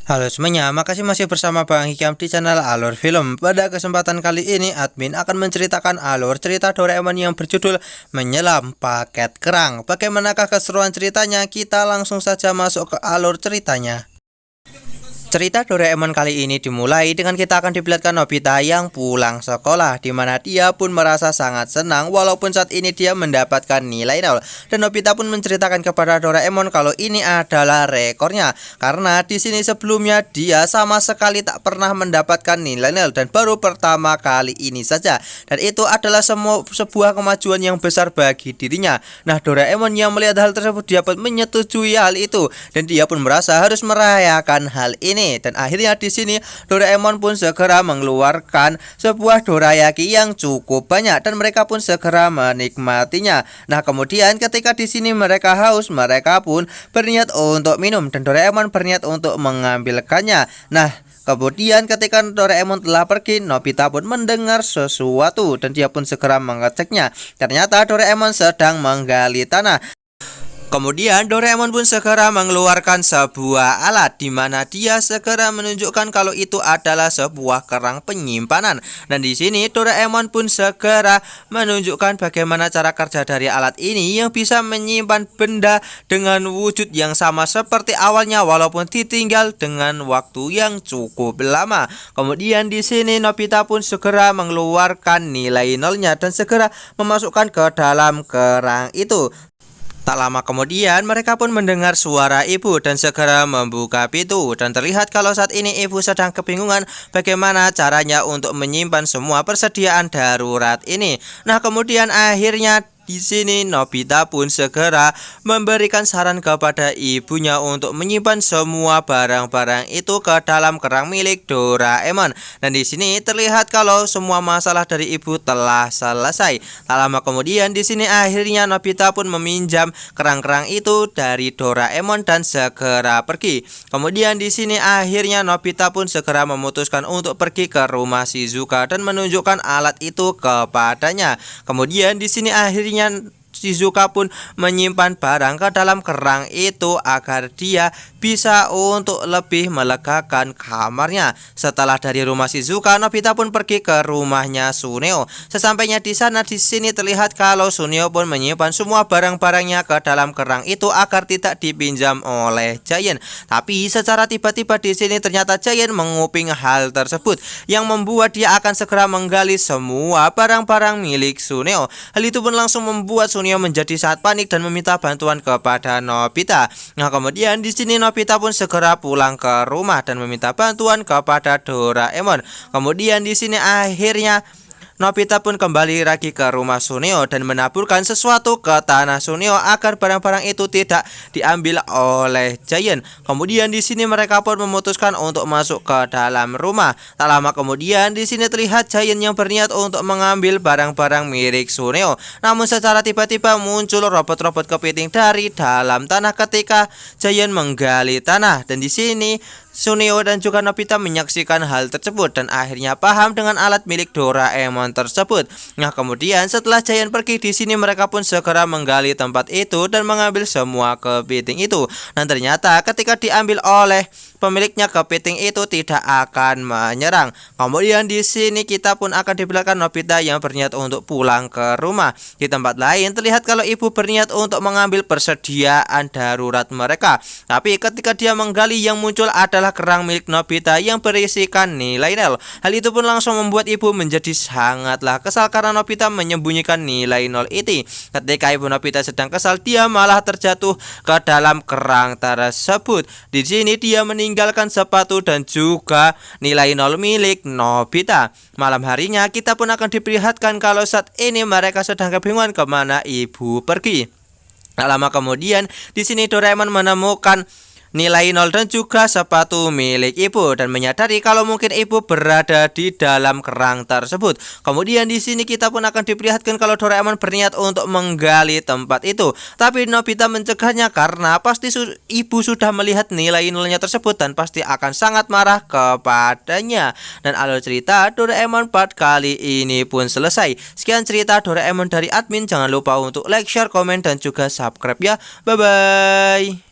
Halo semuanya, makasih masih bersama Bang Hikam di channel Alur Film. Pada kesempatan kali ini, admin akan menceritakan alur cerita Doraemon yang berjudul Menyelam Paket Kerang. Bagaimanakah keseruan ceritanya? Kita langsung saja masuk ke alur ceritanya. Cerita Doraemon kali ini dimulai dengan kita akan diperlihatkan Nobita yang pulang sekolah, di mana dia pun merasa sangat senang walaupun saat ini dia mendapatkan nilai 0. Dan Nobita pun menceritakan kepada Doraemon kalau ini adalah rekornya, karena di sini sebelumnya dia sama sekali tak pernah mendapatkan nilai 0 dan baru pertama kali ini saja. Dan itu adalah sebuah kemajuan yang besar bagi dirinya. Nah, Doraemon yang melihat hal tersebut dia pun menyetujui hal itu dan dia pun merasa harus merayakan hal ini. Dan akhirnya di sini Doraemon pun segera mengeluarkan sebuah dorayaki yang cukup banyak dan mereka pun segera menikmatinya. Nah, kemudian ketika di sini mereka haus, mereka pun berniat untuk minum dan Doraemon berniat untuk mengambilkannya. Nah, kemudian ketika Doraemon telah pergi, Nobita pun mendengar sesuatu dan dia pun segera mengeceknya. Ternyata Doraemon sedang menggali tanah. Kemudian Doraemon pun segera mengeluarkan sebuah alat di mana dia segera menunjukkan kalau itu adalah sebuah kerang penyimpanan. Dan di sini Doraemon pun segera menunjukkan bagaimana cara kerja dari alat ini yang bisa menyimpan benda dengan wujud yang sama seperti awalnya walaupun ditinggal dengan waktu yang cukup lama. Kemudian di sini Nobita pun segera mengeluarkan nilai nolnya dan segera memasukkan ke dalam kerang itu. Tak lama kemudian mereka pun mendengar suara ibu dan segera membuka pintu dan terlihat kalau saat ini ibu sedang kebingungan bagaimana caranya untuk menyimpan semua persediaan darurat ini. Nah, kemudian akhirnya di sini Nobita pun segera memberikan saran kepada ibunya untuk menyimpan semua barang-barang itu ke dalam kerang milik Doraemon. Dan di sini terlihat kalau semua masalah dari ibu telah selesai. Tak lama kemudian di sini akhirnya Nobita pun meminjam kerang-kerang itu dari Doraemon dan segera pergi. Kemudian di sini akhirnya Nobita pun segera memutuskan untuk pergi ke rumah Shizuka dan menunjukkan alat itu kepadanya. Kemudian di sini akhirnya Shizuka pun menyimpan barang ke dalam kerang itu agar dia bisa untuk lebih melegakan kamarnya. Setelah dari rumah Shizuka, Nobita pun pergi ke rumahnya Suneo. Sesampainya di sana, di sini terlihat kalau Suneo pun menyimpan semua barang-barangnya ke dalam kerang itu agar tidak dipinjam oleh Giant. Tapi secara tiba-tiba di sini ternyata Giant menguping hal tersebut yang membuat dia akan segera menggali semua barang-barang milik Suneo. Hal itu pun langsung membuat Suneo menjadi sangat panik dan meminta bantuan kepada Nobita. Nah, kemudian di sini Nobita pun segera pulang ke rumah dan meminta bantuan kepada Doraemon. Kemudian di sini akhirnya Nobita pun kembali lagi ke rumah Suneo dan menaburkan sesuatu ke tanah Suneo agar barang-barang itu tidak diambil oleh Giant. Kemudian di sini mereka pun memutuskan untuk masuk ke dalam rumah. Tak lama kemudian di sini terlihat Giant yang berniat untuk mengambil barang-barang milik Suneo. Namun secara tiba-tiba muncul robot-robot kepiting dari dalam tanah ketika Giant menggali tanah. Dan di sini Suneo dan juga Nobita menyaksikan hal tersebut dan akhirnya paham dengan alat milik Doraemon tersebut. Nah, kemudian setelah Giant pergi di sini mereka pun segera menggali tempat itu dan mengambil semua kepiting itu. Dan ternyata ketika diambil oleh pemiliknya, kepiting itu tidak akan menyerang. Kemudian di sini kita pun akan diperlihatkan Nobita yang berniat untuk pulang ke rumah. Di tempat lain terlihat kalau ibu berniat untuk mengambil persediaan darurat mereka. Tapi ketika dia menggali yang muncul adalah kerang milik Nobita yang berisikan nilai 0. Hal itu pun langsung membuat ibu menjadi sangatlah kesal karena Nobita menyembunyikan nilai 0 itu. Ketika ibu Nobita sedang kesal, dia malah terjatuh ke dalam kerang tersebut. Di sini dia meninggalkan sepatu dan juga nilai 0 milik Nobita. Malam harinya kita pun akan diperlihatkan kalau saat ini mereka sedang kebingungan kemana ibu pergi. Tak lama kemudian di sini Doraemon menemukan nilai 0 dan juga sepatu milik ibu dan menyadari kalau mungkin ibu berada di dalam kerang tersebut. Kemudian di sini kita pun akan diperlihatkan kalau Doraemon berniat untuk menggali tempat itu, tapi Nobita mencegahnya karena pasti ibu sudah melihat nilai 0-nya tersebut dan pasti akan sangat marah kepadanya. Dan alur cerita Doraemon part kali ini pun selesai. Sekian cerita Doraemon dari admin. Jangan lupa untuk like, share, komen dan juga subscribe ya. Bye bye.